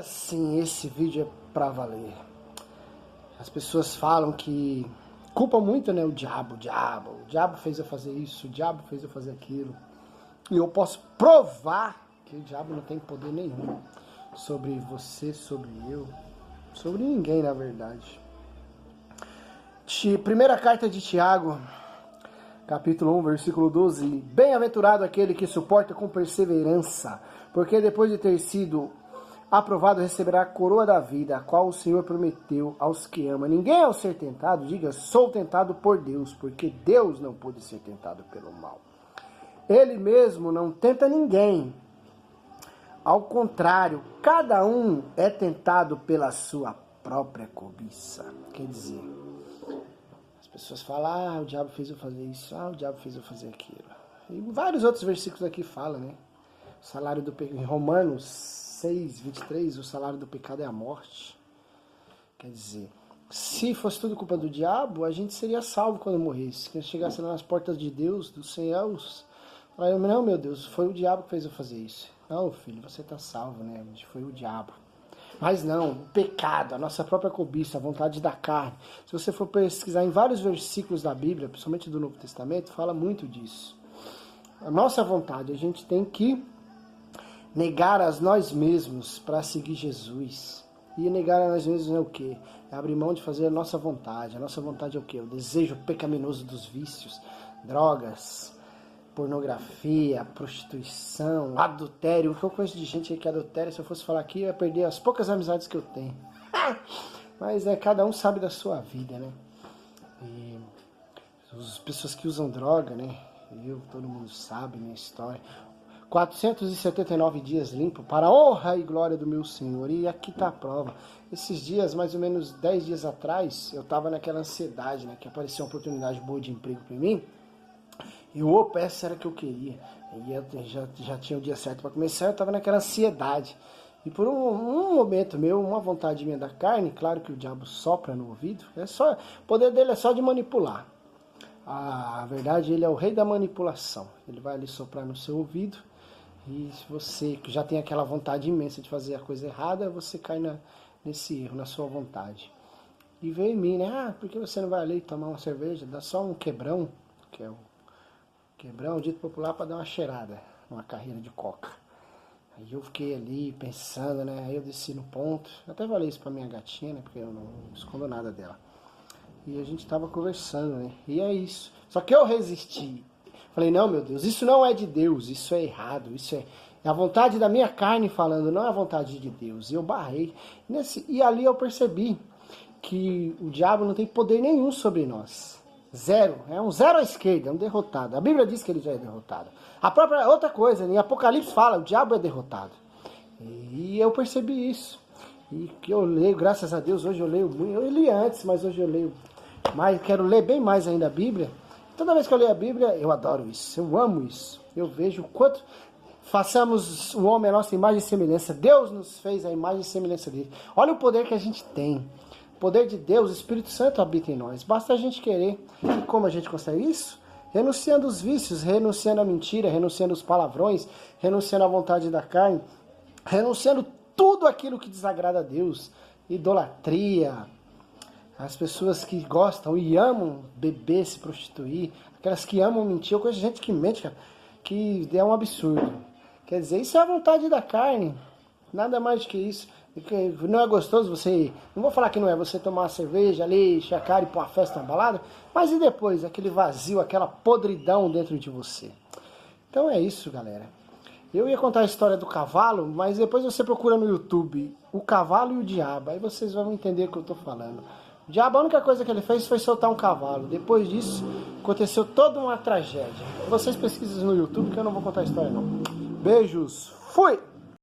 Sim, esse vídeo é pra valer. As pessoas falam que culpam muito, né, o diabo fez eu fazer isso, o diabo fez eu fazer aquilo. E eu posso provar que o diabo não tem poder nenhum sobre você, sobre eu, sobre ninguém, na verdade. Primeira carta de Tiago, capítulo 1, versículo 12. Bem-aventurado aquele que suporta com perseverança, porque depois de ter sido aprovado receberá a coroa da vida, a qual o Senhor prometeu aos que ama. Ninguém ao ser tentado diga, sou tentado por Deus, porque Deus não pôde ser tentado pelo mal. Ele mesmo não tenta ninguém. Ao contrário, cada um é tentado pela sua própria cobiça. Quer dizer, as pessoas falam, o diabo fez eu fazer isso, o diabo fez eu fazer aquilo. E vários outros versículos aqui falam, né? O salário do pecado, em Romanos 6, 23, o salário do pecado é a morte. Quer dizer, se fosse tudo culpa do diabo, a gente seria salvo quando morresse. Quando chegasse lá nas portas de Deus, dos céus, falaria, não, meu Deus, foi o diabo que fez eu fazer isso. Não, filho, você está salvo, né? Foi o diabo. Mas não, o pecado, a nossa própria cobiça, a vontade da carne. Se você for pesquisar em vários versículos da Bíblia, principalmente do Novo Testamento, fala muito disso. A nossa vontade, a gente tem que negar a nós mesmos para seguir Jesus. E negar a nós mesmos é o quê? É abrir mão de fazer a nossa vontade. A nossa vontade é o quê? O desejo pecaminoso dos vícios, drogas, pornografia, prostituição, adultério. O que eu conheço de gente aí que adultéria, se eu fosse falar aqui, eu ia perder as poucas amizades que eu tenho. Mas cada um sabe da sua vida, né? E as pessoas que usam droga, né? Todo mundo sabe minha história. 479 dias limpo para a honra e glória do meu Senhor. E aqui está a prova. Esses dias, mais ou menos 10 dias atrás, eu estava naquela ansiedade, né? Que apareceu uma oportunidade boa de emprego para mim. E opa, essa era que eu queria. E eu já tinha o dia certo para começar, eu estava naquela ansiedade. E por um momento meu, uma vontade minha da carne, claro que o diabo sopra no ouvido, o poder dele é só de manipular. A verdade, ele é o rei da manipulação. Ele vai ali soprar no seu ouvido. E se você já tem aquela vontade imensa de fazer a coisa errada, você cai nesse erro, na sua vontade. E veio em mim, né? Por que você não vai ali tomar uma cerveja? Dá só um quebrão, que é o quebrão, dito popular, para dar uma cheirada, uma carreira de coca. Aí eu fiquei ali pensando, né? Aí eu desci no ponto. Eu até falei isso pra minha gatinha, né? Porque eu não escondo nada dela. E a gente tava conversando, né? E é isso. Só que eu resisti. Falei, não, meu Deus, isso não é de Deus, isso é errado, isso é a vontade da minha carne falando, não é a vontade de Deus. E eu barrei. E ali eu percebi que o diabo não tem poder nenhum sobre nós. Zero. É um zero à esquerda, é um derrotado. A Bíblia diz que ele já é derrotado. A própria outra coisa, em Apocalipse fala, o diabo é derrotado. E eu percebi isso. E que eu leio, graças a Deus, hoje eu leio muito. Eu li antes, mas hoje eu leio mais, quero ler bem mais ainda a Bíblia. Toda vez que eu leio a Bíblia, eu adoro isso, eu amo isso. Eu vejo o quanto façamos o homem a nossa imagem e semelhança. Deus nos fez a imagem e semelhança dele. Olha o poder que a gente tem. O poder de Deus, o Espírito Santo habita em nós. Basta a gente querer. E como a gente consegue isso? Renunciando os vícios, renunciando a mentira, renunciando os palavrões, renunciando à vontade da carne, renunciando tudo aquilo que desagrada a Deus. Idolatria. As pessoas que gostam e amam beber, se prostituir, aquelas que amam mentir, eu conheço gente que mente, cara, que é um absurdo. Quer dizer, isso é a vontade da carne, nada mais do que isso. Não é gostoso você, não vou falar que não é, você tomar uma cerveja ali, encher a cara e pôr uma festa, uma balada, mas e depois, aquele vazio, aquela podridão dentro de você. Então é isso, galera. Eu ia contar a história do cavalo, mas depois você procura no YouTube o cavalo e o diabo, aí vocês vão entender o que eu tô falando. O diabo, a única coisa que ele fez foi soltar um cavalo. Depois disso, aconteceu toda uma tragédia. Vocês pesquisem no YouTube que eu não vou contar a história não. Beijos, fui!